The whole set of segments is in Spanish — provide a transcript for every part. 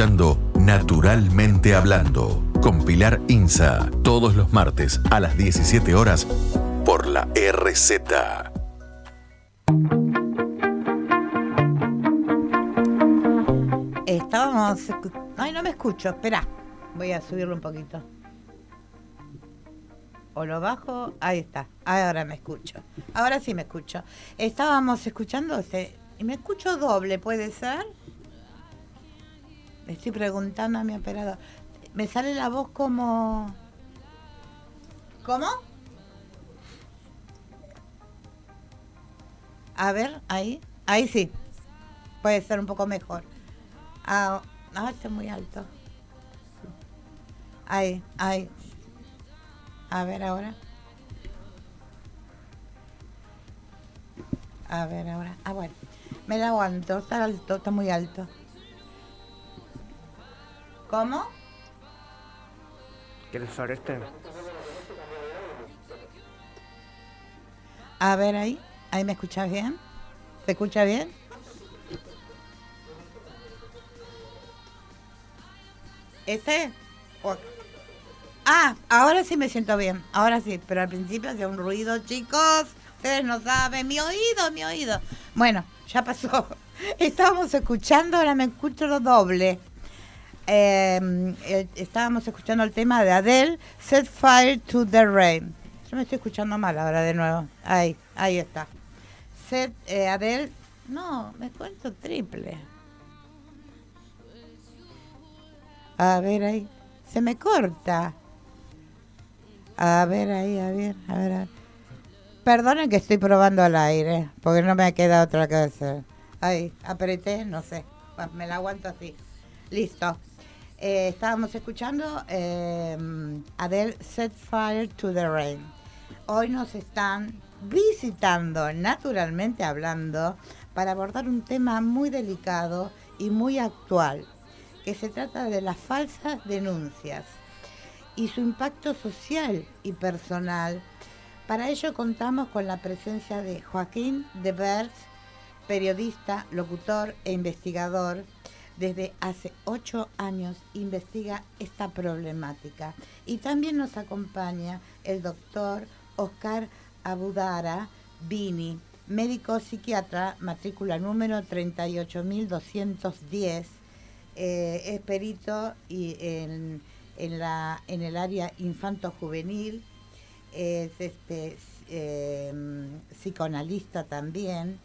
escuchando Naturalmente Hablando con Pilar Inza, todos los martes a las 17 horas por la RZ. Ay, no me escucho, espera. Voy a subirlo un poquito. O lo bajo, ahí está. Ahora me escucho. Ahora sí me escucho. Estábamos escuchando, y me escucho doble, ¿puede ser? Le estoy preguntando a mi operador. Me sale la voz como... ¿Cómo? A ver, ahí. Ahí sí. Puede ser un poco mejor. No, está muy alto. Ahí. A ver ahora. A ver ahora. Bueno. Me la aguanto. Está alto, está muy alto. ¿Cómo? ¿Quieres usar este? A ver ahí. ¿Ahí me escuchas bien? ¿Se escucha bien? ¿Ese? Ahora sí me siento bien. Ahora sí, pero al principio hacía un ruido, chicos. Ustedes no saben. Mi oído. Bueno, ya pasó. Estábamos escuchando, ahora me escucho lo doble. Estábamos escuchando el tema de Adele, Set Fire to the Rain. Yo me estoy escuchando mal ahora de nuevo. Ahí está. Adele, no, me cuento triple. A ver ahí, se me corta. A ver ahí. Perdonen que estoy probando al aire, porque no me queda otra que hacer. Ahí, apreté, no sé, me la aguanto así. Listo. Estábamos escuchando Adele, Set Fire to the Rain. Hoy nos están visitando, naturalmente hablando, para abordar un tema muy delicado y muy actual, que se trata de las falsas denuncias y su impacto social y personal. Para ello contamos con la presencia de Joaquín de Bers, periodista, locutor e investigador. Desde hace 8 años investiga esta problemática. Y también nos acompaña el doctor Oscar Abudara Bini, médico psiquiatra, matrícula número 38.210, es perito y en el área infanto-juvenil, es psicoanalista también.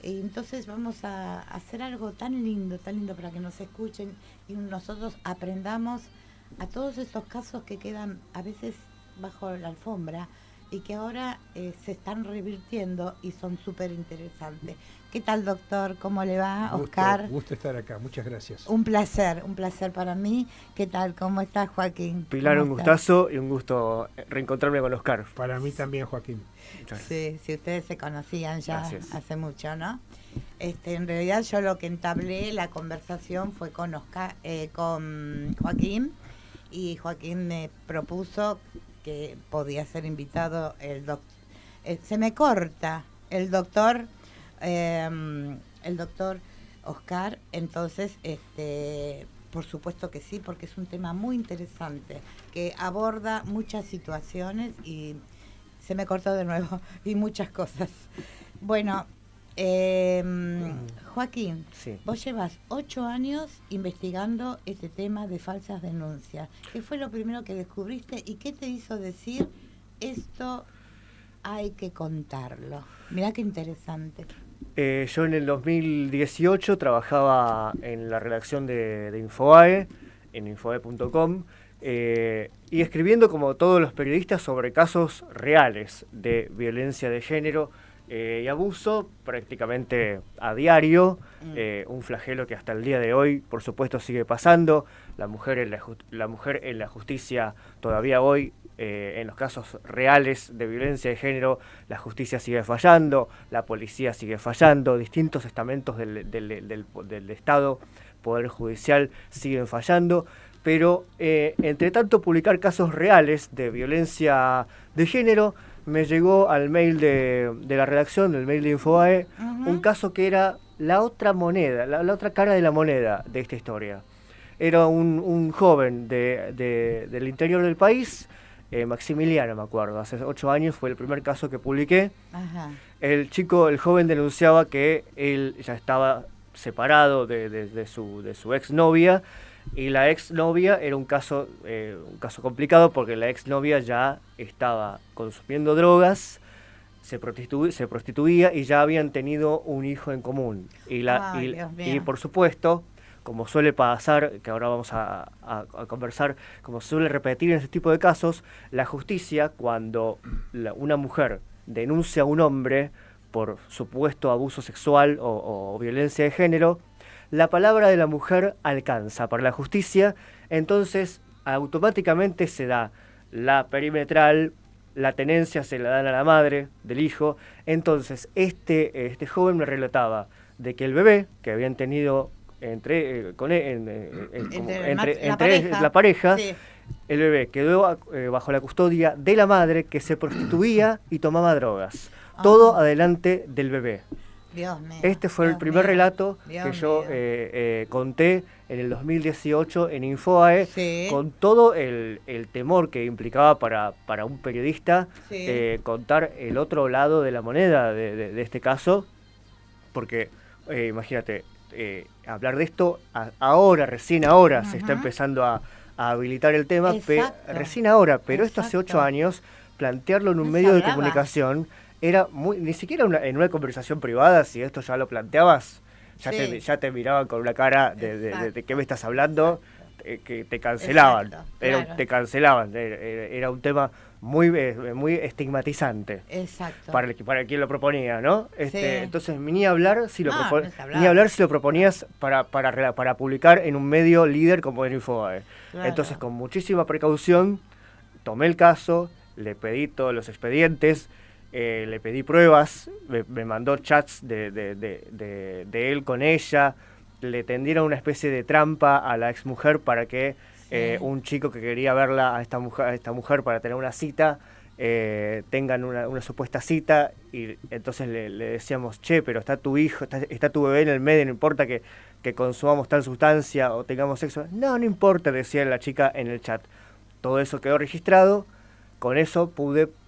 Y entonces vamos a hacer algo tan lindo para que nos escuchen y nosotros aprendamos a todos estos casos que quedan a veces bajo la alfombra y que ahora se están revirtiendo y son súper interesantes. ¿Qué tal, doctor? ¿Cómo le va, Oscar? Gusto estar acá, muchas gracias. Un placer para mí. ¿Qué tal? ¿Cómo estás, Joaquín? Pilar, un gustazo y un gusto reencontrarme con Oscar. Para mí también, Joaquín. Sí, ustedes se conocían ya hace mucho, ¿no? En realidad yo lo que entablé la conversación fue con Joaquín, y Joaquín me propuso que podía ser invitado el doctor. Se me corta el doctor Oscar, entonces por supuesto que sí, porque es un tema muy interesante que aborda muchas situaciones y se me cortó de nuevo y muchas cosas. Bueno, Joaquín, sí. Vos llevas 8 años investigando este tema de falsas denuncias. ¿Qué fue lo primero que descubriste y qué te hizo decir esto hay que contarlo? Mirá qué interesante. Yo en el 2018 trabajaba en la redacción de Infobae, en infobae.com, y escribiendo como todos los periodistas sobre casos reales de violencia de género y abuso prácticamente a diario, un flagelo que hasta el día de hoy, por supuesto, sigue pasando. La mujer en la justicia todavía hoy, en los casos reales de violencia de género, la justicia sigue fallando, la policía sigue fallando, distintos estamentos del Estado, Poder Judicial, siguen fallando. Pero entre tanto publicar casos reales de violencia de género, me llegó al mail de la redacción, el mail de Infobae, un caso que era la otra moneda, la otra cara de la moneda de esta historia. Era un joven del interior del país, Maximiliano, me acuerdo. Hace 8 años fue el primer caso que publiqué. Ajá. El joven denunciaba que él ya estaba separado de su exnovia, y la exnovia era un caso complicado porque la exnovia ya estaba consumiendo drogas, se prostituía y ya habían tenido un hijo en común. Y por supuesto, como suele pasar, que ahora vamos a conversar, como suele repetir en este tipo de casos, la justicia, cuando una mujer denuncia a un hombre por supuesto abuso sexual o violencia de género, la palabra de la mujer alcanza para la justicia, entonces automáticamente se da la perimetral, la tenencia se la dan a la madre del hijo. Entonces este joven me relataba de que el bebé que habían tenido entre la pareja, sí, el bebé quedó bajo la custodia de la madre, que se prostituía y tomaba drogas. Todo adelante del bebé. Dios mío, este fue el primer relato que yo conté en el 2018 en Infobae, sí, con todo el temor que implicaba para un periodista, sí, contar el otro lado de la moneda de este caso, porque imagínate, hablar de esto recién ahora se está empezando a habilitar el tema, recién ahora, pero esto hace 8 años, plantearlo en un medio de comunicación era ni siquiera en una conversación privada, si esto ya lo planteabas, ya te miraban con una cara de qué me estás hablando, que te cancelaban. Claro. Te cancelaban, era un tema muy estigmatizante. Exacto. Para quien lo proponía, ¿no? Entonces ni hablar si lo proponías para publicar en un medio líder como era Infobae. Claro. Entonces, con muchísima precaución, tomé el caso, le pedí todos los expedientes, le pedí pruebas, me mandó chats de él con ella, le tendieron una especie de trampa a la exmujer para que un chico que quería verla a esta mujer para tener una cita, tengan una supuesta cita, y entonces le decíamos, che, pero está tu hijo, está tu bebé en el medio, no importa que consumamos tal sustancia o tengamos sexo. No importa, decía la chica en el chat. Todo eso quedó registrado, con eso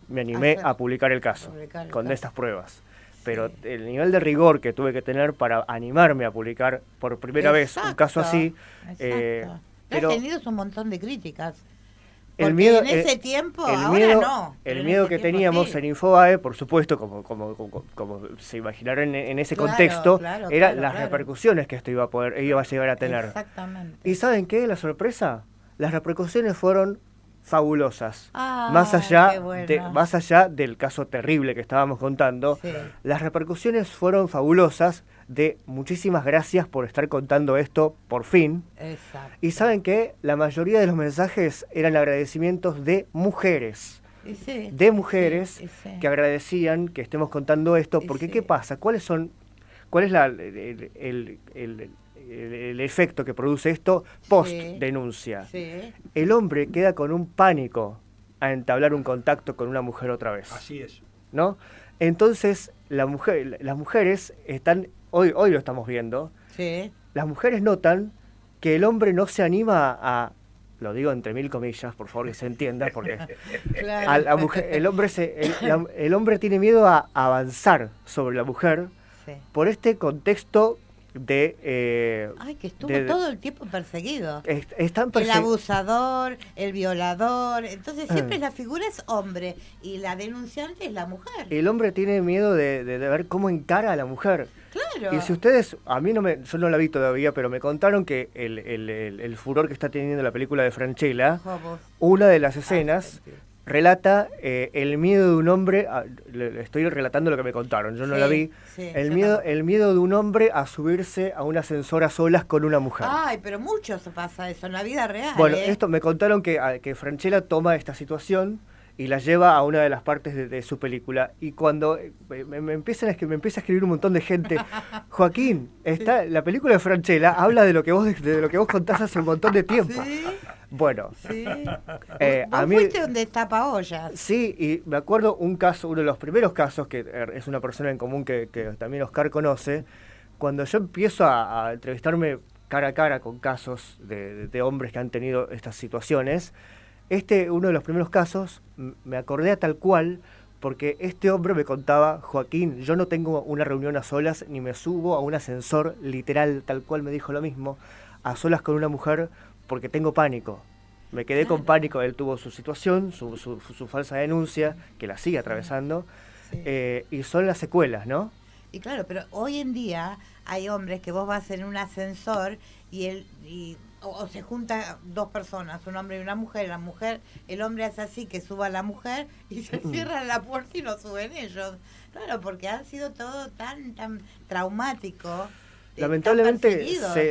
me animé a publicar el caso, con estas pruebas. Pero el nivel de rigor que tuve que tener para animarme a publicar por primera vez un caso así... Pero has tenido un montón de críticas. El miedo, en ese tiempo, ahora no. El miedo que teníamos en Infobae, por supuesto, como se imaginarán en ese contexto, era las repercusiones que esto iba a llegar a tener. Exactamente. ¿Y saben qué? La sorpresa, las repercusiones fueron fabulosas. Más allá del caso terrible que estábamos contando, las repercusiones fueron fabulosas. De muchísimas gracias por estar contando esto por fin. Exacto. Y saben que la mayoría de los mensajes eran agradecimientos de mujeres. Que agradecían que estemos contando esto, porque ¿qué pasa? ¿Cuál es el efecto que produce esto post denuncia? El hombre queda con un pánico a entablar un contacto con una mujer otra vez. Así es. ¿No? Entonces las mujeres están, hoy lo estamos viendo, las mujeres notan que el hombre no se anima lo digo entre mil comillas, por favor que se entienda, porque el hombre tiene miedo a avanzar sobre la mujer por este contexto que estuvo todo el tiempo perseguido. El abusador, el violador, entonces siempre la figura es hombre y la denunciante es la mujer. El hombre tiene miedo de ver cómo encara a la mujer. Claro. Y si ustedes, yo no la vi todavía, pero me contaron que el furor que está teniendo la película de Francella, una de las escenas relata el miedo de un hombre, le estoy relatando lo que me contaron, yo no la vi, el miedo de un hombre a subirse a un ascensor a solas con una mujer. Ay, pero mucho se pasa eso en la vida real. Bueno, esto me contaron que Francella toma esta situación y la lleva a una de las partes de su película, y cuando me empieza a escribir un montón de gente, Joaquín, la película de Francella habla de lo que vos contás hace un montón de tiempo. ¿Sí? Bueno, vos fuiste donde tapa ollas. Sí, y me acuerdo uno de los primeros casos, que es una persona en común que también Oscar conoce, cuando yo empiezo a entrevistarme cara a cara con casos de hombres que han tenido estas situaciones. Uno de los primeros casos, me acordé a tal cual, porque este hombre me contaba: Joaquín, yo no tengo una reunión a solas, ni me subo a un ascensor, literal, tal cual me dijo lo mismo, a solas con una mujer, porque tengo pánico. Me quedé con pánico. Él tuvo su situación, su falsa denuncia, que la sigue atravesando, y son las secuelas, ¿no? Y claro, pero hoy en día hay hombres que vos vas en un ascensor o se juntan dos personas, un hombre y una mujer. El hombre hace así, que suba la mujer, y se cierra la puerta y no suben ellos. Claro, porque ha sido todo tan traumático. Lamentablemente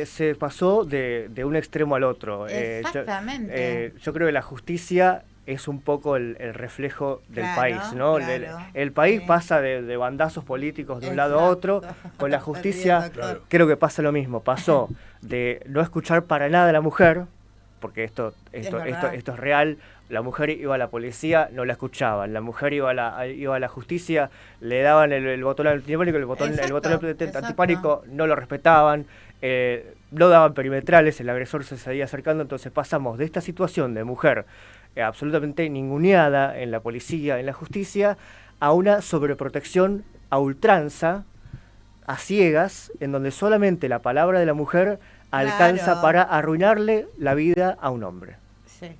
se pasó de un extremo al otro. Exactamente. Yo creo que la justicia es un poco el reflejo del país, ¿no? Claro, el país pasa de bandazos políticos de un lado a otro. Con la justicia creo que pasa lo mismo. Pasó de no escuchar para nada a la mujer, porque esto es real. La mujer iba a la policía, no la escuchaban. La mujer iba a la justicia, le daban el botón antipánico, el botón antipánico, no lo respetaban, no daban perimetrales, el agresor se seguía acercando. Entonces pasamos de esta situación de mujer absolutamente ninguneada en la policía, en la justicia, a una sobreprotección a ultranza, a ciegas, en donde solamente la palabra de la mujer alcanza para arruinarle la vida a un hombre. Sí.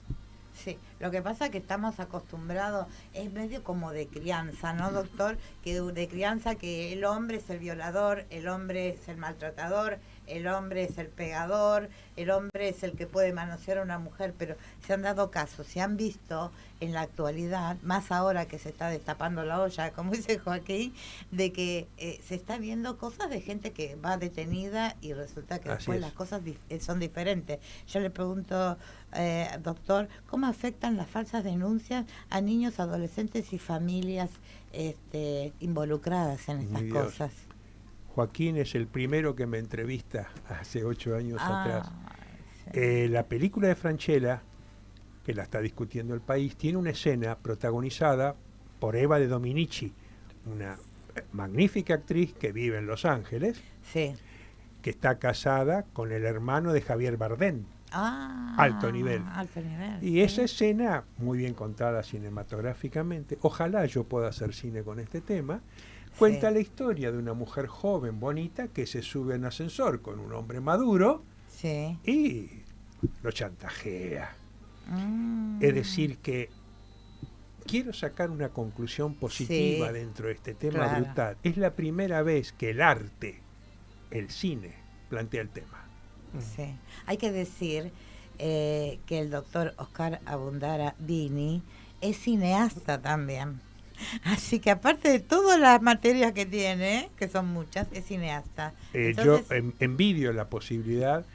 Lo que pasa es que estamos acostumbrados, es medio como de crianza, ¿no, doctor? Que de crianza, que el hombre es el violador, el hombre es el maltratador, el hombre es el pegador, el hombre es el que puede manosear a una mujer, pero se han dado casos, se han visto en la actualidad, más ahora que se está destapando la olla, como dice Joaquín, de que se está viendo cosas de gente que va detenida y resulta que después las cosas son diferentes. Yo le pregunto, doctor, ¿cómo afectan las falsas denuncias a niños, adolescentes y familias involucradas en estas cosas? Joaquín es el primero que me entrevista hace 8 años atrás. Sí. La película de Francella, que la está discutiendo el país, tiene una escena protagonizada por Eva de Dominici, una magnífica actriz que vive en Los Ángeles, que está casada con el hermano de Javier Bardem. Alto nivel. Y esa escena, muy bien contada cinematográficamente, ojalá yo pueda hacer cine con este tema, cuenta la historia de una mujer joven, bonita, que se sube a un ascensor con un hombre maduro y lo chantajea. Es decir, que quiero sacar una conclusión positiva dentro de este tema brutal. Es la primera vez que el arte, el cine, plantea el tema. Sí. Hay que decir que el doctor Oscar Abundara Dini es cineasta también. Así que aparte de todas las materias que tiene, que son muchas, es cineasta. Entonces, yo envidio la posibilidad,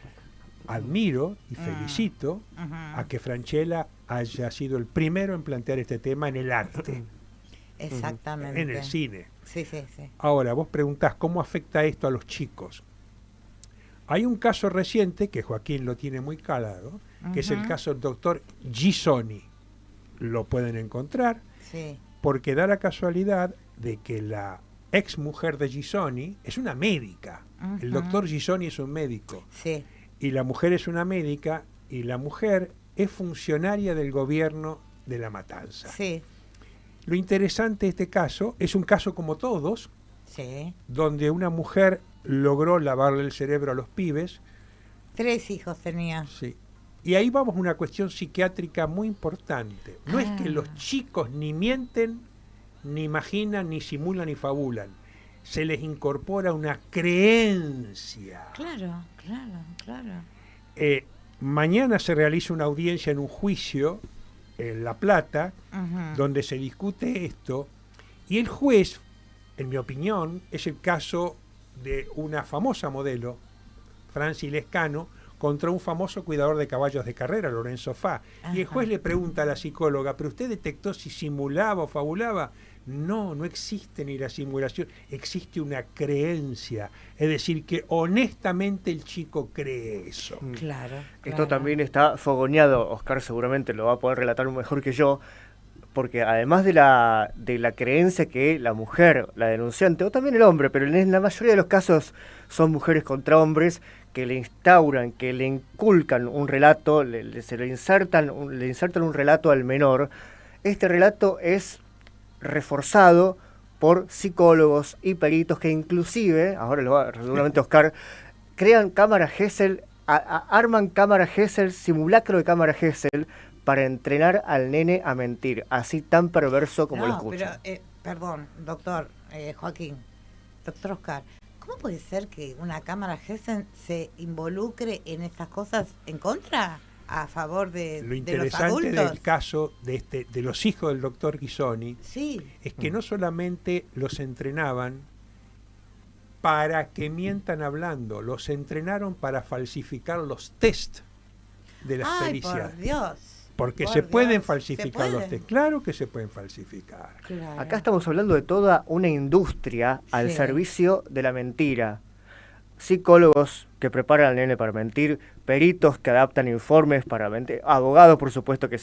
admiro y felicito a que Francella haya sido el primero en plantear este tema en el arte. Exactamente. En el cine. Sí. Ahora, vos preguntás, ¿cómo afecta esto a los chicos? Hay un caso reciente, que Joaquín lo tiene muy calado, que es el caso del doctor Gisoni. Lo pueden encontrar. Porque da la casualidad de que la ex mujer de Gisoni es una médica. El doctor Gisoni es un médico. Y la mujer es una médica, y la mujer es funcionaria del gobierno de La Matanza. Lo interesante de este caso, es un caso como todos, donde una mujer logró lavarle el cerebro a los pibes. 3 hijos tenía. Y ahí vamos a una cuestión psiquiátrica muy importante. No es que los chicos ni mienten, ni imaginan, ni simulan, ni fabulan. Se les incorpora una creencia. Claro. Mañana se realiza una audiencia en un juicio en La Plata, donde se discute esto. Y el juez, en mi opinión, es el caso de una famosa modelo, Franci Lescano, contra un famoso cuidador de caballos de carrera, Lorenzo Fá. Y el juez le pregunta a la psicóloga, ¿pero usted detectó si simulaba o fabulaba? No existe ni la simulación, existe una creencia. Es decir, que honestamente el chico cree eso. Esto también está fogoneado, Oscar seguramente lo va a poder relatar mejor que yo, porque además de la creencia que la mujer, la denunciante, o también el hombre, pero en la mayoría de los casos son mujeres contra hombres, que le instauran, que le inculcan un relato, se le insertan un relato al menor, este relato es reforzado por psicólogos y peritos que inclusive, ahora lo va seguramente Oscar, crean cámaras Gesell, arman cámaras Gesell, simulacro de cámara Gesell, para entrenar al nene a mentir, así tan perverso como lo escucha. Pero, perdón, doctor Joaquín, doctor Oscar, ¿cómo puede ser que una cámara Gesell se involucre en estas cosas en contra, a favor de los adultos? Lo interesante del caso de los hijos del doctor Ghisoni es que no solamente los entrenaban para que mientan hablando, los entrenaron para falsificar los test de las pericias. Por Dios. Porque se pueden falsificar los test. Claro que se pueden falsificar. Claro. Acá estamos hablando de toda una industria al servicio de la mentira. Psicólogos que preparan al nene para mentir, peritos que adaptan informes para mentir, abogados, por supuesto, que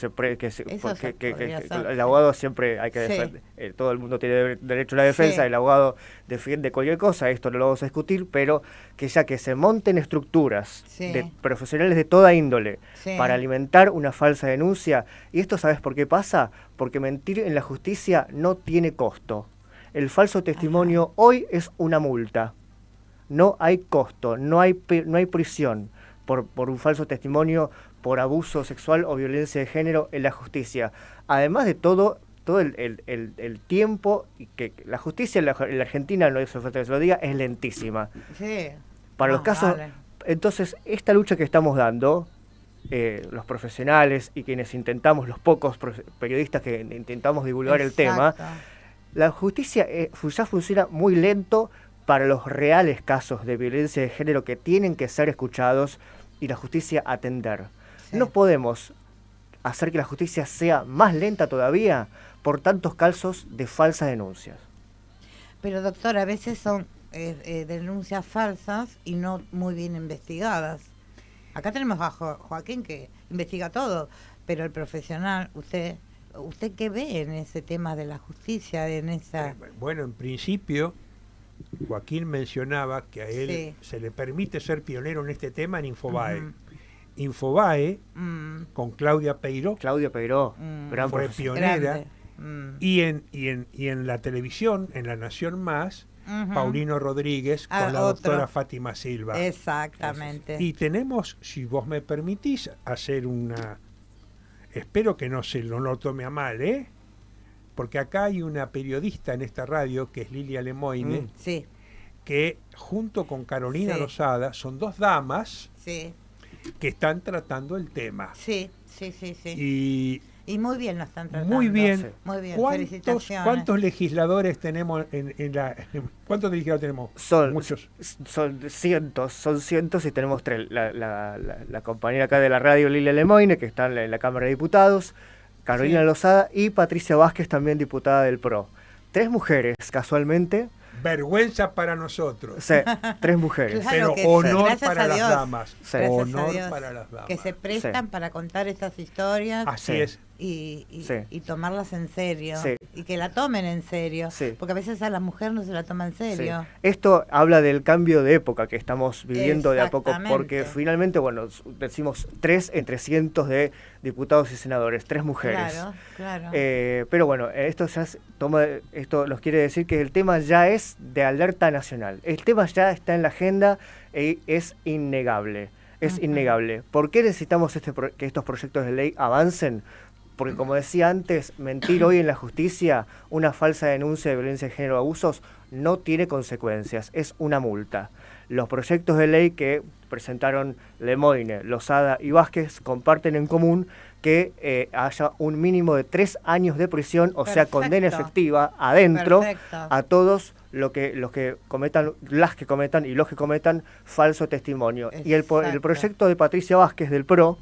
el abogado siempre hay que defender, todo el mundo tiene derecho a la defensa, el abogado defiende cualquier cosa, esto no lo vamos a discutir, pero que ya que se monten estructuras de profesionales de toda índole para alimentar una falsa denuncia, y esto ¿sabes por qué pasa? Porque mentir en la justicia no tiene costo. El falso testimonio hoy es una multa. No hay costo, no hay prisión por un falso testimonio, por abuso sexual o violencia de género en la justicia. Además de todo el tiempo, que la justicia en la Argentina, no es falta que se lo diga, es lentísima. Para los casos, entonces, esta lucha que estamos dando, los profesionales y quienes intentamos, los pocos periodistas que intentamos divulgar el tema, la justicia ya funciona muy lento para los reales casos de violencia de género que tienen que ser escuchados y la justicia atender. No podemos hacer que la justicia sea más lenta todavía por tantos casos de falsas denuncias. Pero doctor, a veces son denuncias falsas y no muy bien investigadas. Acá tenemos a Joaquín que investiga todo, pero el profesional, ¿usted qué ve en ese tema de la justicia? Bueno, en principio Joaquín mencionaba que a él se le permite ser pionero en este tema en Infobae. Infobae, con Claudia Peiró, gran fue pionera, y en la televisión, en La Nación Más, Paulino Rodríguez con la doctora Fátima Silva. Exactamente. Y tenemos, si vos me permitís, hacer una... Espero que no se lo tome a mal, porque acá hay una periodista en esta radio, que es Lilia Lemoine, que junto con Carolina Lozada son dos damas que están tratando el tema. Y muy bien lo están tratando. Muy bien. Muy bien. ¿Cuántos legisladores tenemos ¿cuántos legisladores tenemos? Muchos. Son cientos y tenemos tres. La compañera acá de la radio, Lilia Lemoine, que está en la Cámara de Diputados, Carolina Lozada y Patricia Vázquez, también diputada del PRO. 3 mujeres, casualmente. Vergüenza para nosotros. 3 mujeres. Pero honor para las Dios. damas. Honor Dios, para las damas. que se prestan para contar estas historias. Así es. Y tomarlas en serio. Y que la tomen en serio. Porque a veces a la mujer no se la toma en serio. Esto habla del cambio de época que estamos viviendo de a poco, porque finalmente, decimos 3 entre cientos de diputados y senadores, 3 mujeres. Claro. Pero bueno, esto nos quiere decir que el tema ya es de alerta nacional. El tema ya está en la agenda y es innegable. Innegable. ¿Por qué necesitamos que estos proyectos de ley avancen? Porque, como decía antes, mentir hoy en la justicia, una falsa denuncia de violencia de género o abusos, no tiene consecuencias, es una multa. Los proyectos de ley que presentaron Lemoine, Lozada y Vázquez comparten en común que haya un mínimo de 3 años de prisión, o sea, condena efectiva adentro a todos las que cometan y los que cometan falso testimonio. Y el proyecto de Patricia Vázquez del PRO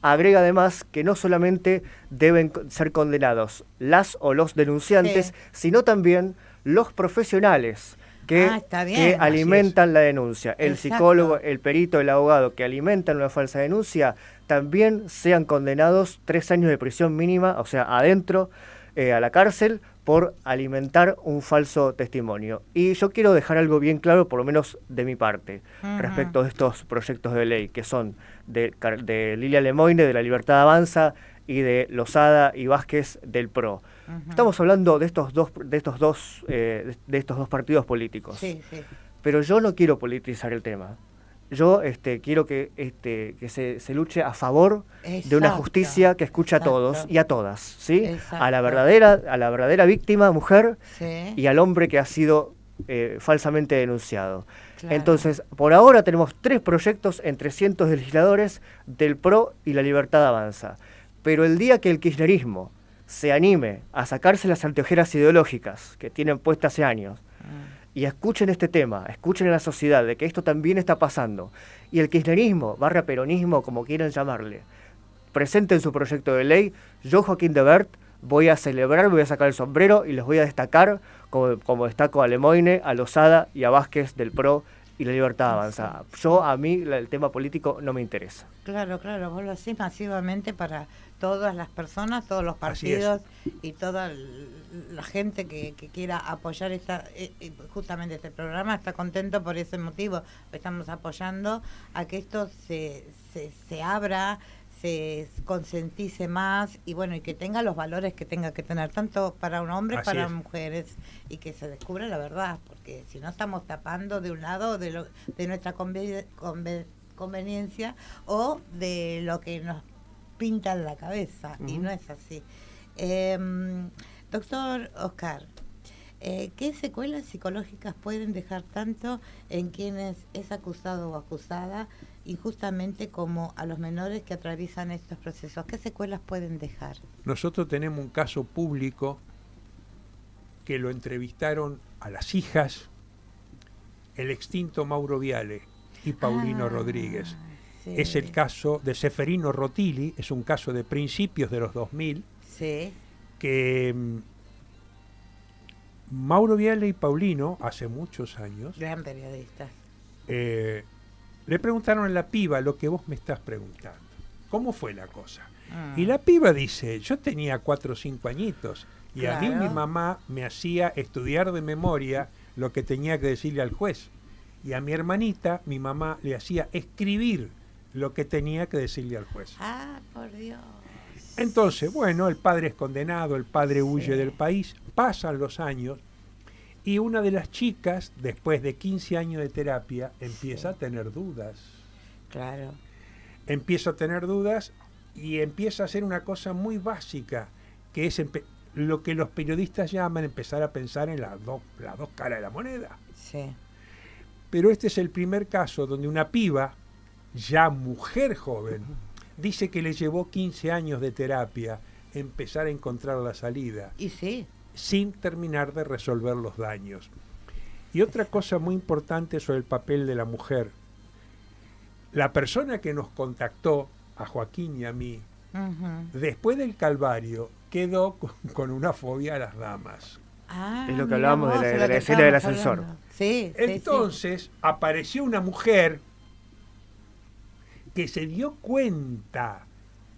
agrega además que no solamente deben ser condenados las o los denunciantes, sino también los profesionales está bien. que alimentan la denuncia. El Exacto. psicólogo, el perito, el abogado que alimentan una falsa denuncia también sean condenados 3 años de prisión mínima, o sea, adentro, a la cárcel, por alimentar un falso testimonio. Y yo quiero dejar algo bien claro, por lo menos de mi parte, respecto de estos proyectos de ley, que son de Lilia Lemoine, de La Libertad Avanza, y de Lozada y Vázquez del PRO. Estamos hablando de estos dos partidos políticos. Sí, sí. Pero yo no quiero politizar el tema. Yo quiero que se luche a favor de una justicia que escuche a todos y a todas, ¿sí? Exacto. A la verdadera víctima, mujer, Sí. y al hombre que ha sido falsamente denunciado. Claro. Entonces, por ahora tenemos 3 proyectos entre cientos de legisladores del PRO y La Libertad Avanza. Pero el día que el kirchnerismo se anime a sacarse las anteojeras ideológicas que tienen puestas hace años, y escuchen este tema, escuchen a la sociedad de que esto también está pasando, y el kirchnerismo, peronismo, como quieran llamarle, presenten su proyecto de ley, yo, Joaquín de Bert, voy a celebrar, voy a sacar el sombrero y los voy a destacar como destaco a Lemoine, a Lozada y a Vázquez del PRO y La Libertad Avanza. A mí el tema político no me interesa. Claro, vos lo hacés masivamente para todas las personas, todos los partidos y toda la gente que quiera apoyar justamente este programa está contento por ese motivo. Estamos apoyando a que esto se abra, se concientice más y bueno, y que tenga los valores que tenga que tener, tanto para un hombre, para mujeres, y que se descubra la verdad, porque si no estamos tapando de un lado de nuestra conveniencia o de lo que nos pinta en la cabeza, y no es así. Doctor Oscar, ¿qué secuelas psicológicas pueden dejar tanto en quienes es acusado o acusada, injustamente, como a los menores que atraviesan estos procesos? ¿Qué secuelas pueden dejar? Nosotros tenemos un caso público que lo entrevistaron a las hijas, el extinto Mauro Viale y Paulino Rodríguez. Sí. Es el caso de Seferino Rotili, es un caso de principios de los 2000, Sí. que Mauro Viale y Paulino, hace muchos años, Gran periodista. le preguntaron a la piba lo que vos me estás preguntando. ¿Cómo fue la cosa? Y la piba dice, yo tenía 4 o 5 añitos y a mí mi mamá me hacía estudiar de memoria lo que tenía que decirle al juez. Y a mi hermanita, mi mamá le hacía escribir lo que tenía que decirle al juez. Ah, por Dios. Entonces, bueno, el padre es condenado, el padre huye del país, pasan los años y una de las chicas, después de 15 años de terapia, empieza a tener dudas. Claro. Empieza a tener dudas y empieza a hacer una cosa muy básica, que es lo que los periodistas llaman empezar a pensar en las dos caras de la moneda. Sí. Pero este es el primer caso donde una piba, ya mujer joven, dice que le llevó 15 años de terapia empezar a encontrar la salida. Y sí. Sin terminar de resolver los daños. Y otra cosa muy importante sobre el papel de la mujer. La persona que nos contactó, a Joaquín y a mí, después del calvario, quedó con una fobia a las damas. Es lo que hablábamos de la escena del ascensor. Sí. Entonces apareció una mujer que se dio cuenta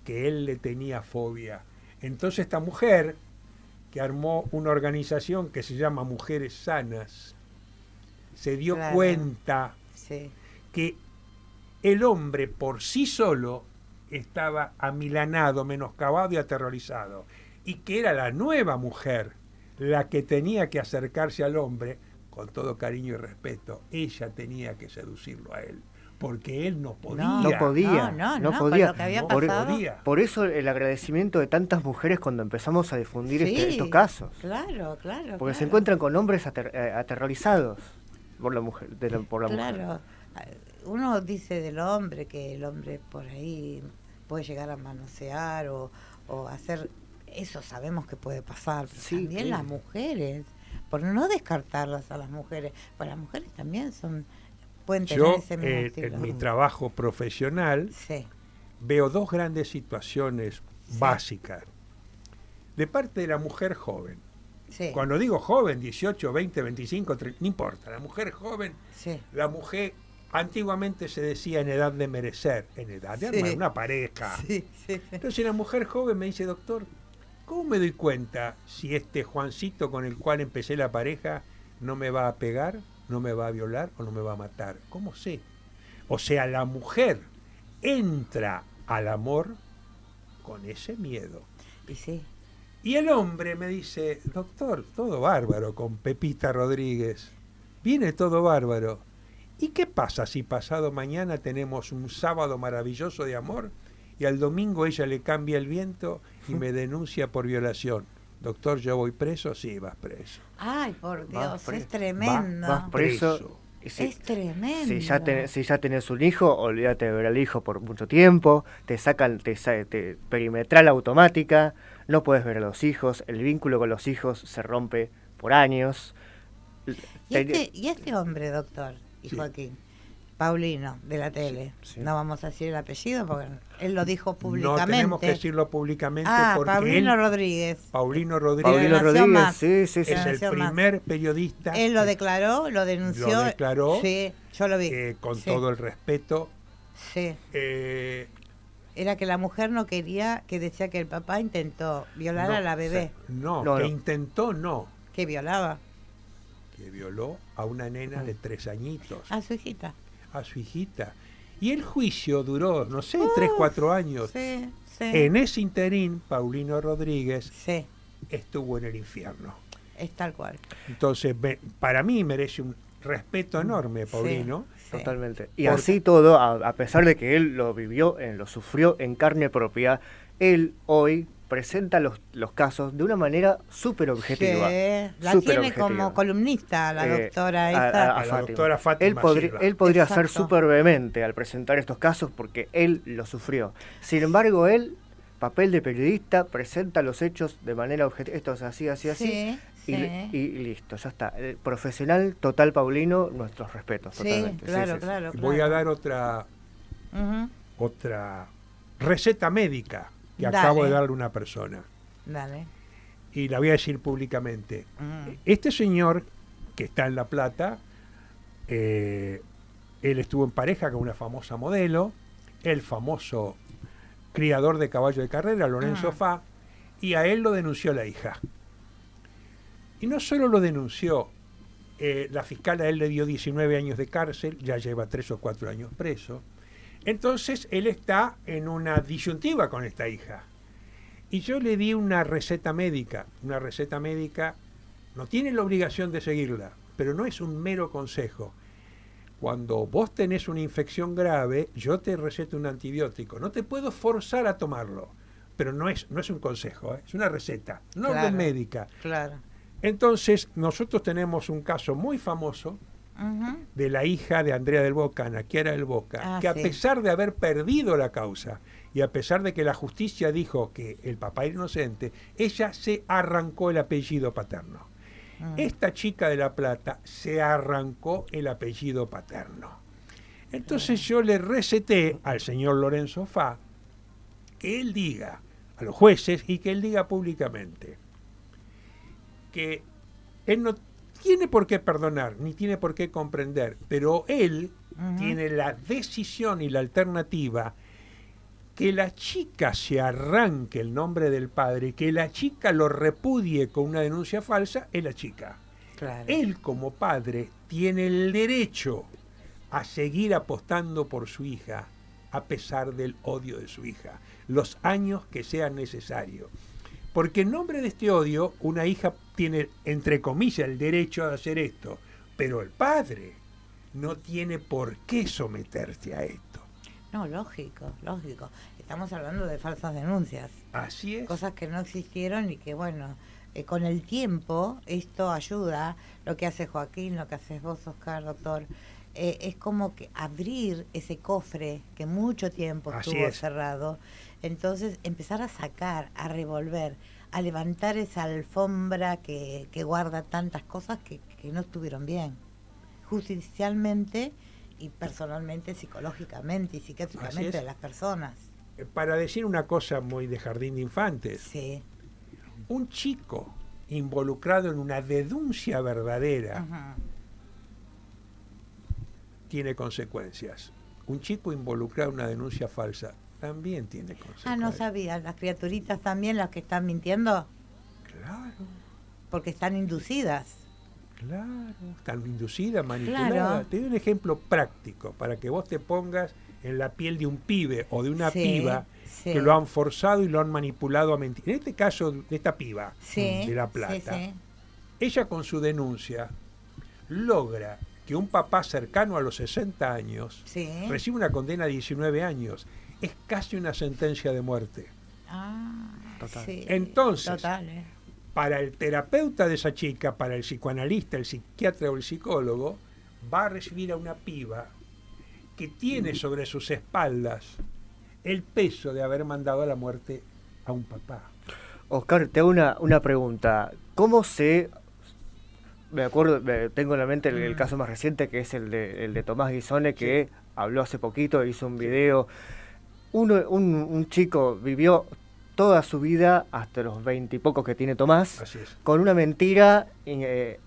que él le tenía fobia. Entonces esta mujer, que armó una organización que se llama Mujeres Sanas, se dio cuenta que el hombre por sí solo estaba amilanado, menoscabado y aterrorizado, y que era la nueva mujer la que tenía que acercarse al hombre con todo cariño y respeto. Ella tenía que seducirlo a él, porque él no podía. No podía. Con lo que había pasado. Por eso el agradecimiento de tantas mujeres cuando empezamos a difundir estos casos. Claro. Porque se encuentran con hombres aterrorizados por la mujer. Mujer. Uno dice del hombre que el hombre por ahí puede llegar a manosear o hacer. Eso sabemos que puede pasar. Pero también las mujeres, por no descartarlas a las mujeres, pues las mujeres también pueden tener ese mismo estilo. En mi trabajo profesional veo 2 grandes situaciones básicas. De parte de la mujer joven, Sí. Cuando digo joven, 18, 20, 25, 30, no importa. La mujer joven, Sí. la mujer antiguamente se decía en edad de merecer, en edad de armar una pareja. Sí, sí. Entonces la mujer joven me dice, doctor, ¿cómo me doy cuenta si este Juancito con el cual empecé la pareja no me va a pegar, no me va a violar o no me va a matar? ¿Cómo sé? O sea, la mujer entra al amor con ese miedo. Y sí. Y el hombre me dice, doctor, todo bárbaro con Pepita Rodríguez. Viene todo bárbaro. ¿Y qué pasa si pasado mañana tenemos un sábado maravilloso de amor y al domingo ella le cambia el viento y me denuncia por violación? Doctor, ¿yo voy preso? Sí, vas preso. Ay, por Dios, preso. es tremendo. Vas preso. Es tremendo. Si ya tenés un hijo, olvídate de ver al hijo por mucho tiempo, te sacan, te perimetral automática, no puedes ver a los hijos, el vínculo con los hijos se rompe por años. ¿Y este hombre, doctor y Sí. Joaquín, Paulino, de la tele, Sí. no vamos a decir el apellido porque él lo dijo No públicamente. tenemos que decirlo públicamente porque Paulino él, Rodríguez. Paulino Rodríguez, Paulino Nació Rodríguez, más. sí. es el Nació más. primer periodista Él lo declaró, lo denunció. Lo declaró, Sí, yo lo vi. con Sí, todo el respeto. Sí. Era que la mujer no quería, que decía que el papá intentó violar No, a la bebé. No, No, que no. intentó, no. Que violaba Que violó a una nena de 3 añitos, a su hijita. a su hijita. Y el juicio duró, no sé, 3, 4 años. Sí, sí. En ese interín, Paulino Rodríguez Sí, estuvo en el infierno. es tal cual. Entonces, para mí merece un respeto enorme, Paulino. Sí. Totalmente. Y Porque- así todo, a pesar de que él lo vivió, lo sufrió en carne propia, él hoy presenta los casos de una manera súper objetiva. Sí, la súper tiene objetiva. como columnista la doctora esta. a la Fátima. doctora Fátima Silva. Él podría ser Exacto. súper vehemente al presentar estos casos porque él lo sufrió. Sin embargo, él, papel de periodista, presenta los hechos de manera objetiva. Esto es así, así, así. Sí, Y, sí. y listo, ya está. Profesional, total, Paulino, nuestros respetos. Sí, Totalmente. claro, claro. Voy a dar otra Ujú. receta médica que Dale. acabo de darle a una persona. Dale. Y la voy a decir públicamente. Mm. Este señor que está en La Plata, él estuvo en pareja con una famosa modelo, el famoso criador de caballo de carrera, Lorenzo Fá, y a él lo denunció la hija. Y no solo lo denunció, la fiscal a él le dio 19 años de cárcel, ya lleva 3 o 4 años preso. Entonces él está en una disyuntiva con esta hija. Y yo le di una receta médica. Una receta médica no tiene la obligación de seguirla, pero no es un mero consejo. Cuando vos tenés una infección grave, yo te receto un antibiótico. No te puedo forzar a tomarlo, pero no es un consejo, es una receta, una orden médica. Claro. Entonces, nosotros tenemos un caso muy famoso Ujú. de la hija de Andrea del Boca, Ana Chiara del Boca, Ah, que a sí. pesar de haber perdido la causa y a pesar de que la justicia dijo que el papá era inocente, ella se arrancó el apellido paterno. Esta chica de La Plata se arrancó el apellido paterno. Entonces yo le receté al señor Lorenzo Fá que él diga a los jueces y que él diga públicamente que él no tiene por qué perdonar, ni tiene por qué comprender, pero él tiene la decisión y la alternativa que la chica se arranque el nombre del padre, que la chica lo repudie con una denuncia falsa, es la chica. Claro. Él como padre tiene el derecho a seguir apostando por su hija, a pesar del odio de su hija, los años que sean necesarios. Porque en nombre de este odio, una hija tiene, entre comillas, el derecho a hacer esto, pero el padre no tiene por qué someterse a esto. No, lógico, lógico. Estamos hablando de falsas denuncias. Así es. Cosas que no existieron y que, bueno, con el tiempo esto ayuda. Lo que hace Joaquín, lo que haces vos, Oscar, doctor, es como que abrir ese cofre que mucho tiempo Así estuvo es. cerrado. Entonces empezar a sacar, a revolver, a levantar esa alfombra que guarda tantas cosas que no estuvieron bien. Judicialmente y personalmente, psicológicamente y Así psiquiátricamente es. de las personas. Para decir una cosa muy de jardín de infantes, Sí, un chico involucrado en una denuncia verdadera tiene consecuencias. Un chico involucrado en una denuncia falsa también tiene consecuencias. Ah, no sabía. ¿Las criaturitas también, las que están mintiendo? Claro. Porque están inducidas. Claro, están inducidas, manipuladas. Claro. Te doy un ejemplo práctico para que vos te pongas en la piel de un pibe o de una piba que lo han forzado y lo han manipulado a mentir. En este caso de esta piba de La Plata, ella con su denuncia logra que un papá cercano a los 60 años recibe una condena de 19 años. Es casi una sentencia de muerte. Total. Entonces, para el terapeuta de esa chica, para el psicoanalista, el psiquiatra o el psicólogo, va a recibir a una piba que tiene sobre sus espaldas el peso de haber mandado a la muerte a un papá. Oscar, te hago una pregunta. ¿Cómo se... Me acuerdo, tengo en la mente el caso más reciente, que es el de Tomás Guisone, que habló hace poquito, hizo un video. Un chico vivió toda su vida, hasta los 20 y pocos que tiene Tomás, con una mentira en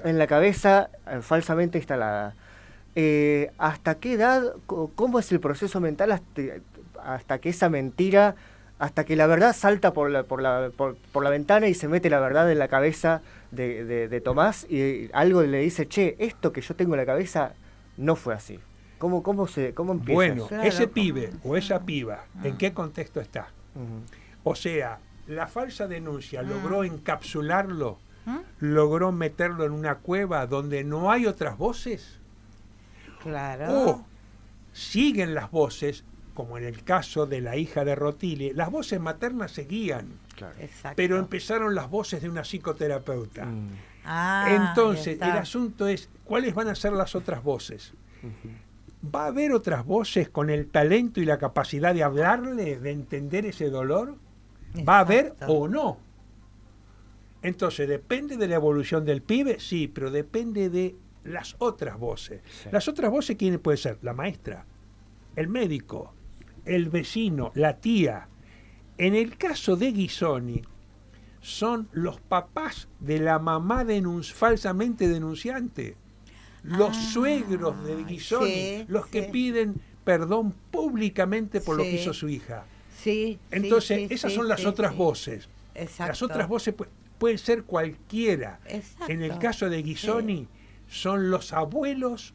la cabeza falsamente instalada. ¿Hasta qué edad, cómo es el proceso mental hasta que esa mentira, hasta que la verdad salta por la ventana y se mete la verdad en la cabeza de Tomás y algo le dice, che, esto que yo tengo en la cabeza no fue así? ¿Cómo empieza? Bueno, ese pibe o esa piba, ¿en qué contexto está? O sea, la falsa denuncia logró encapsularlo, logró meterlo en una cueva donde no hay otras voces. Claro. O siguen las voces, como en el caso de la hija de Rotile, las voces maternas seguían, pero empezaron las voces de una psicoterapeuta. Entonces, el asunto es, ¿cuáles van a ser las otras voces? ¿Va a haber otras voces con el talento y la capacidad de hablarle, de entender ese dolor? ¿Va a haber o no? Entonces, ¿depende de la evolución del pibe? Sí, pero depende de las otras voces. Las otras voces, ¿quién puede ser? La maestra, el médico, el vecino, la tía. En el caso de Guisoni, son los papás de la mamá falsamente denunciante. Los suegros de Guisoni, los que piden perdón públicamente por lo que hizo su hija. Entonces, esas son las otras voces. Las otras voces pueden ser cualquiera. En el caso de Guisoni, son los abuelos,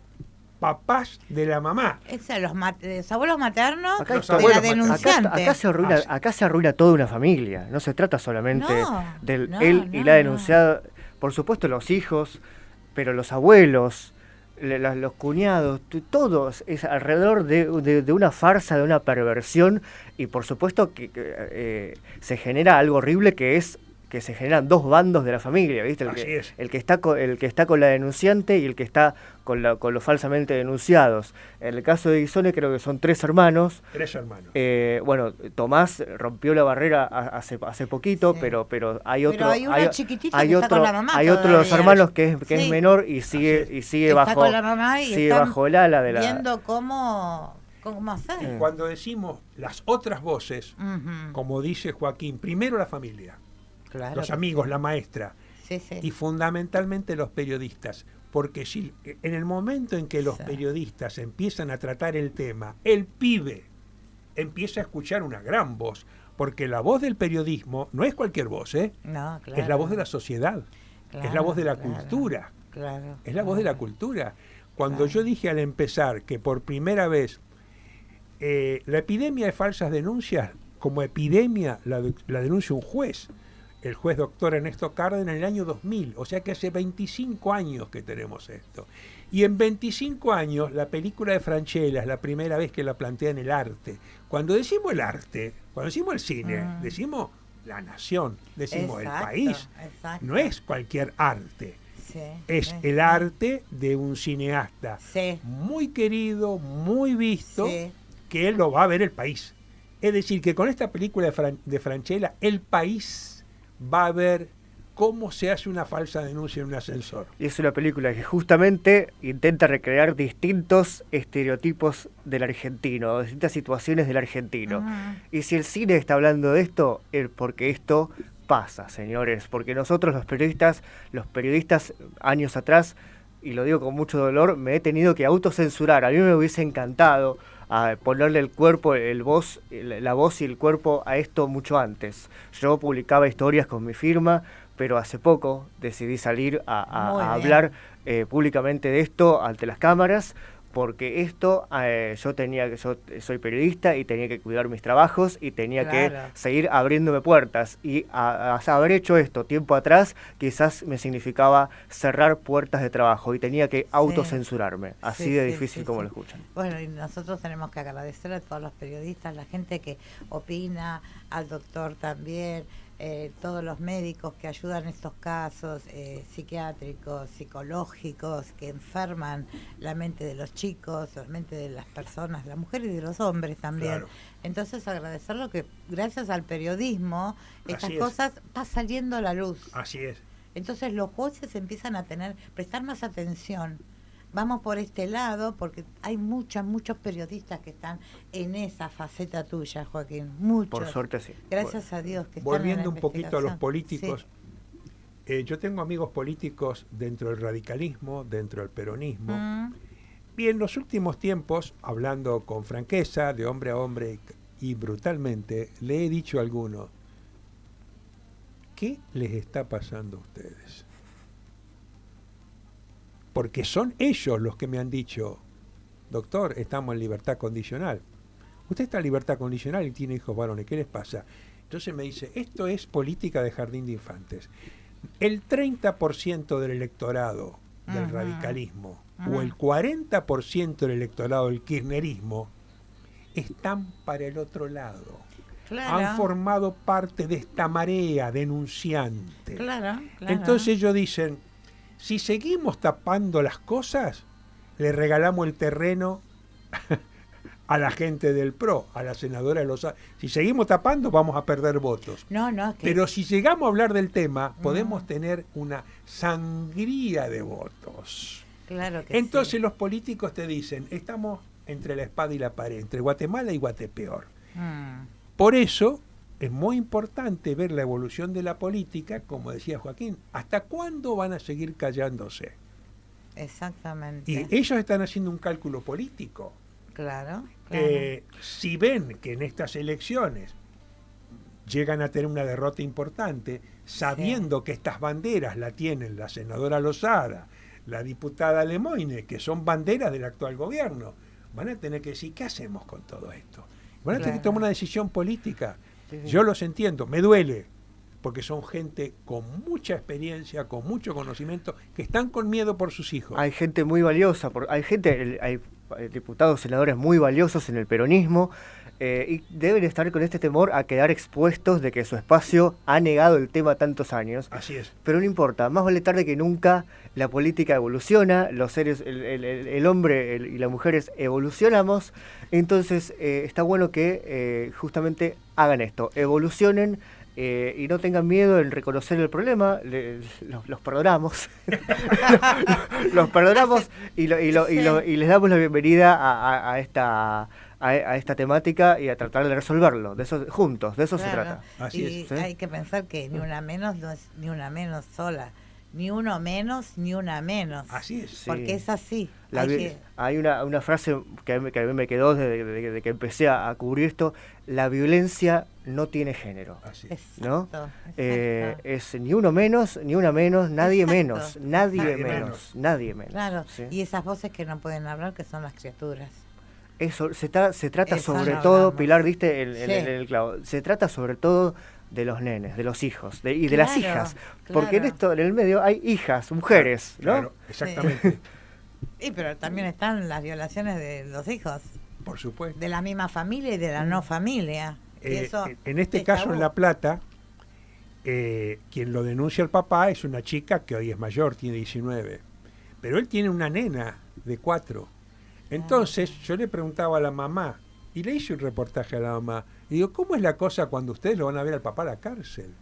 papás de la mamá. Los abuelos maternos de la denunciante. Acá se arruina toda una familia. No se trata solamente él y la denunciada. Por supuesto, los hijos, pero los abuelos, los cuñados, todos es alrededor de una farsa, de una perversión, y por supuesto que se genera algo horrible, que es que se generan dos bandos de la familia, ¿viste? El que está con la denunciante y el que está con los falsamente denunciados. En el caso de Guisone creo que son tres hermanos. Bueno, Tomás rompió la barrera hace poquito, pero hay otro. Pero hay una chiquitita que está con la mamá. Hay otro de los hermanos que es menor y sigue bajo el ala de la. Viendo cómo hacer. Cuando decimos las otras voces, como dice Joaquín, primero la familia. Los amigos, la maestra, y fundamentalmente los periodistas, porque si en el momento en que los periodistas empiezan a tratar el tema, el pibe empieza a escuchar una gran voz, porque la voz del periodismo no es cualquier voz, es la voz de la sociedad, es la voz de la cultura, es la voz de la cultura. Cuando yo dije al empezar que por primera vez la epidemia de falsas denuncias, como epidemia la denuncia un juez, el juez doctor Ernesto Cárdenas, en el año 2000, o sea que hace 25 años que tenemos esto. Y en 25 años, la película de Francella es la primera vez que la plantea en el arte. Cuando decimos el arte, cuando decimos el cine, decimos la nación, decimos el país. No es cualquier arte. Es el arte de un cineasta muy querido, muy visto, que él lo va a ver el país. Es decir, que con esta película de Francella, el país va a ver cómo se hace una falsa denuncia en un ascensor. Y es una película que justamente intenta recrear distintos estereotipos del argentino, distintas situaciones del argentino. Y si el cine está hablando de esto, es porque esto pasa, señores, porque nosotros los periodistas años atrás, y lo digo con mucho dolor, me he tenido que autocensurar. A mí me hubiese encantado ponerle el cuerpo, la voz y el cuerpo a esto mucho antes. Yo publicaba historias con mi firma, pero hace poco decidí salir a hablar públicamente de esto ante las cámaras, porque esto yo soy periodista y tenía que cuidar mis trabajos y tenía que seguir abriéndome puertas, y haber hecho esto tiempo atrás quizás me significaba cerrar puertas de trabajo y tenía que autocensurarme, así de difícil como lo escuchan. Bueno, y nosotros tenemos que agradecer a todos los periodistas, la gente que opina, al doctor también, todos los médicos que ayudan en estos casos psiquiátricos, psicológicos, que enferman la mente de los chicos, la mente de las personas, las mujeres y de los hombres también. Claro. Entonces agradecerlo, que gracias al periodismo estas cosas está saliendo a la luz. Así es. Entonces los jueces empiezan a prestar más atención. Vamos por este lado, porque hay muchos periodistas que están en esa faceta tuya, Joaquín. Muchos. Por suerte sí. Gracias a Dios que están Volviendo en la un poquito a los políticos, yo tengo amigos políticos dentro del radicalismo, dentro del peronismo. Y en los últimos tiempos, hablando con franqueza, de hombre a hombre y brutalmente, le he dicho a algunos, ¿qué les está pasando a ustedes? Porque son ellos los que me han dicho, doctor, estamos en libertad condicional. Usted está en libertad condicional y tiene hijos varones, ¿qué les pasa? Entonces me dice, esto es política de jardín de infantes. El 30% del electorado del radicalismo o el 40% del electorado del kirchnerismo están para el otro lado. Claro. Han formado parte de esta marea denunciante. Claro. Entonces ellos dicen, si seguimos tapando las cosas, le regalamos el terreno a la gente del PRO, a la senadora de Lozada. Si seguimos tapando, vamos a perder votos. Pero si llegamos a hablar del tema, podemos tener una sangría de votos. Claro que Entonces los políticos te dicen, estamos entre la espada y la pared, entre Guatemala y Guatepeor. Por eso es muy importante ver la evolución de la política, como decía Joaquín. ¿Hasta cuándo van a seguir callándose? Exactamente. Y ellos están haciendo un cálculo político. Claro. Si ven que en estas elecciones llegan a tener una derrota importante, sabiendo que estas banderas la tienen la senadora Lozada, la diputada Lemoine, que son banderas del actual gobierno, van a tener que decir, ¿qué hacemos con todo esto? Van a tener que tomar una decisión política. Yo los entiendo, me duele, porque son gente con mucha experiencia, con mucho conocimiento, que están con miedo por sus hijos. Hay gente muy valiosa, hay diputados, senadores muy valiosos en el peronismo, y deben estar con este temor a quedar expuestos de que su espacio ha negado el tema tantos años. Así es. Pero no importa, más vale tarde que nunca. La política evoluciona, los seres, el hombre y las mujeres evolucionamos. Entonces está bueno que justamente hagan esto, evolucionen. Y no tengan miedo en reconocer el problema, los perdonamos, los perdonamos y les damos la bienvenida a esta temática y a tratar de resolverlo, de eso juntos, de eso se trata. Así es. Hay que pensar que ni una menos no es ni una menos sola, ni uno menos ni una menos. Así es. Porque es así. Hay una frase que a mí me quedó desde que empecé a cubrir esto: la violencia no tiene género. Así es. ¿No? Es ni uno menos, ni una menos, nadie menos, nadie menos. Claro, ¿sí? Y esas voces que no pueden hablar, que son las criaturas. Eso se trata sobre todo, Pilar, diste el clavo, se trata sobre todo de los nenes, de los hijos y de las hijas, porque en el medio hay hijas, mujeres, ¿no? Claro, exactamente. Pero también están las violaciones de los hijos. Por supuesto. De la misma familia y de la no familia. En este caso, en La Plata, quien lo denuncia al papá es una chica que hoy es mayor, tiene 19, pero él tiene una nena de 4. Entonces yo le preguntaba a la mamá, y le hice un reportaje a la mamá, y digo, ¿cómo es la cosa cuando ustedes lo van a ver al papá a la cárcel?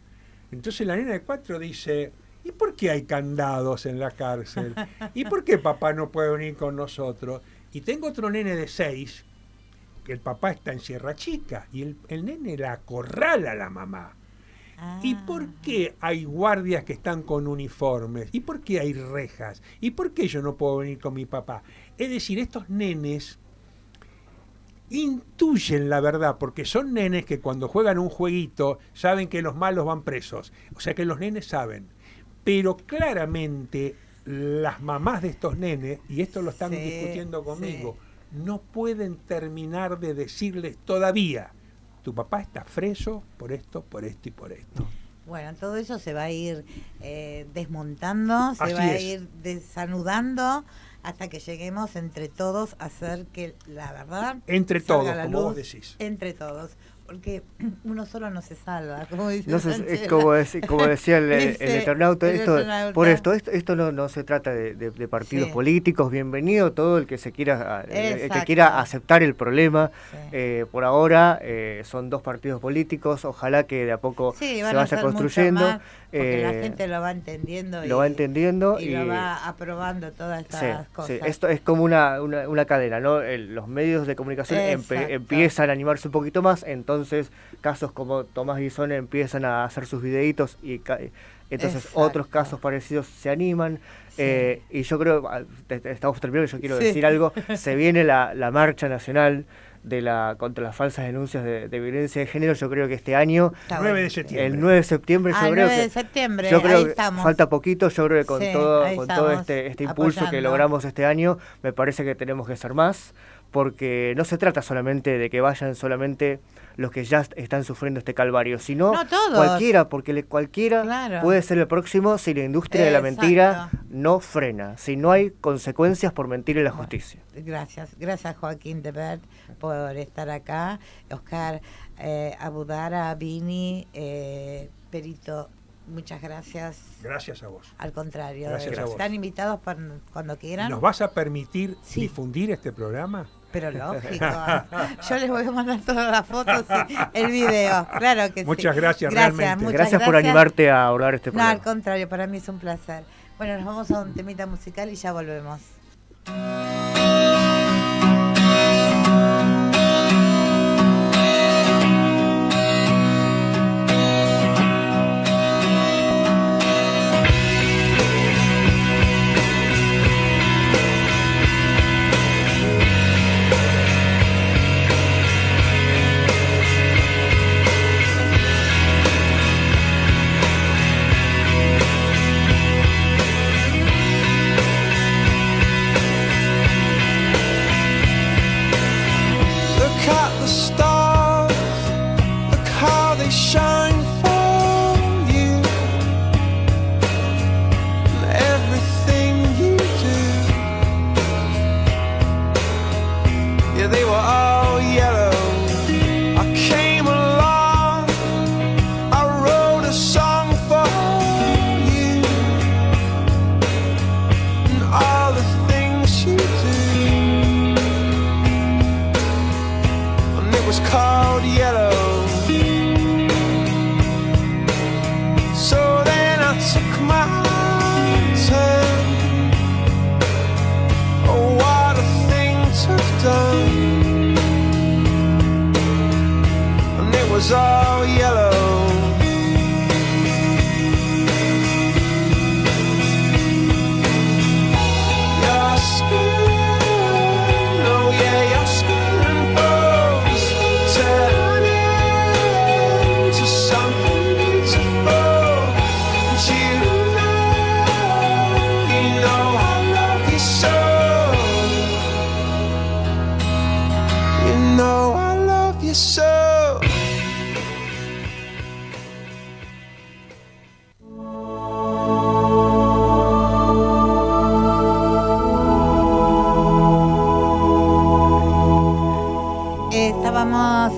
Entonces la nena de 4 dice, ¿y por qué hay candados en la cárcel? ¿Y por qué papá no puede venir con nosotros? Y tengo otro nene de 6, que el papá está en Sierra Chica, y el nene la acorrala a la mamá. ¿Y por qué hay guardias que están con uniformes? ¿Y por qué hay rejas? ¿Y por qué yo no puedo venir con mi papá? Es decir, estos nenes intuyen la verdad, porque son nenes que cuando juegan un jueguito saben que los malos van presos. O sea que los nenes saben. Pero claramente las mamás de estos nenes, y esto lo están discutiendo conmigo, no pueden terminar de decirles todavía: tu papá está preso por esto, por esto y por esto. Bueno, todo eso se va a ir desmontando, se va a ir desanudando hasta que lleguemos entre todos a hacer que la verdad entre salga todos, a la como luz, vos decís. Entre todos. Porque uno solo no se salva, como dice es como decía el Eternauta, por esto no se trata de partidos políticos. Bienvenido todo el que el que quiera aceptar el problema. Por ahora son dos partidos políticos, ojalá que de a poco se vaya construyendo. Más, porque la gente lo va entendiendo y lo va aprobando todas estas cosas. Sí. Esto es como una cadena, ¿no? Los medios de comunicación empiezan a animarse un poquito más, entonces casos como Tomás Guisone empiezan a hacer sus videitos y entonces otros casos parecidos se animan. Y yo creo, estamos terminando, yo quiero decir algo, se viene la marcha nacional contra las falsas denuncias de violencia de género. Yo creo que este año, 9 de septiembre. El 9 de septiembre, yo creo que falta poquito. Yo creo que con todo este impulso que logramos este año, me parece que tenemos que ser más, porque no se trata solamente de que vayan solamente los que ya están sufriendo este calvario, sino cualquiera, porque cualquiera puede ser el próximo si la industria de la mentira no frena, si no hay consecuencias por mentir en la justicia. Gracias Joaquín de Bert por estar acá. Oscar Abudara, Vini, Perito, muchas gracias. Gracias a vos. Al contrario, gracias a vos. Están invitados cuando quieran. ¿Nos vas a permitir difundir este programa? Pero lógico. Yo les voy a mandar todas las fotos y el video. Claro que muchas gracias, realmente. Gracias por animarte a abordar este programa. No, al contrario, para mí es un placer. Bueno, nos vamos a un temita musical y ya volvemos.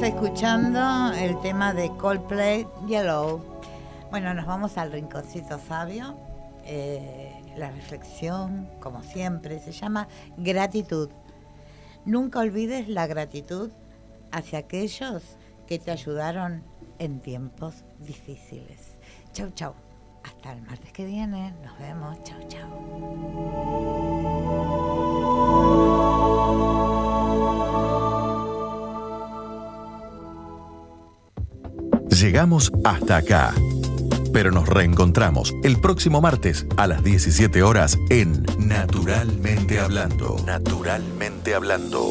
Escuchando el tema de Coldplay, Yellow. Bueno, nos vamos al rinconcito sabio. La reflexión, como siempre, se llama gratitud. Nunca olvides la gratitud hacia aquellos que te ayudaron en tiempos difíciles. Chau, chau. Hasta el martes que viene. Nos vemos. Chau, chau. Llegamos hasta acá. Pero nos reencontramos el próximo martes a las 17 horas en Naturalmente Hablando. Naturalmente Hablando.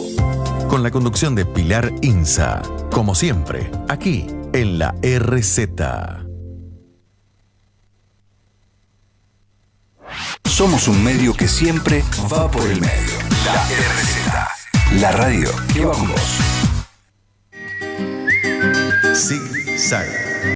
Con la conducción de Pilar Inza. Como siempre, aquí en la RZ. Somos un medio que siempre va por el medio. La RZ. La radio que va con vos. Zig Zag.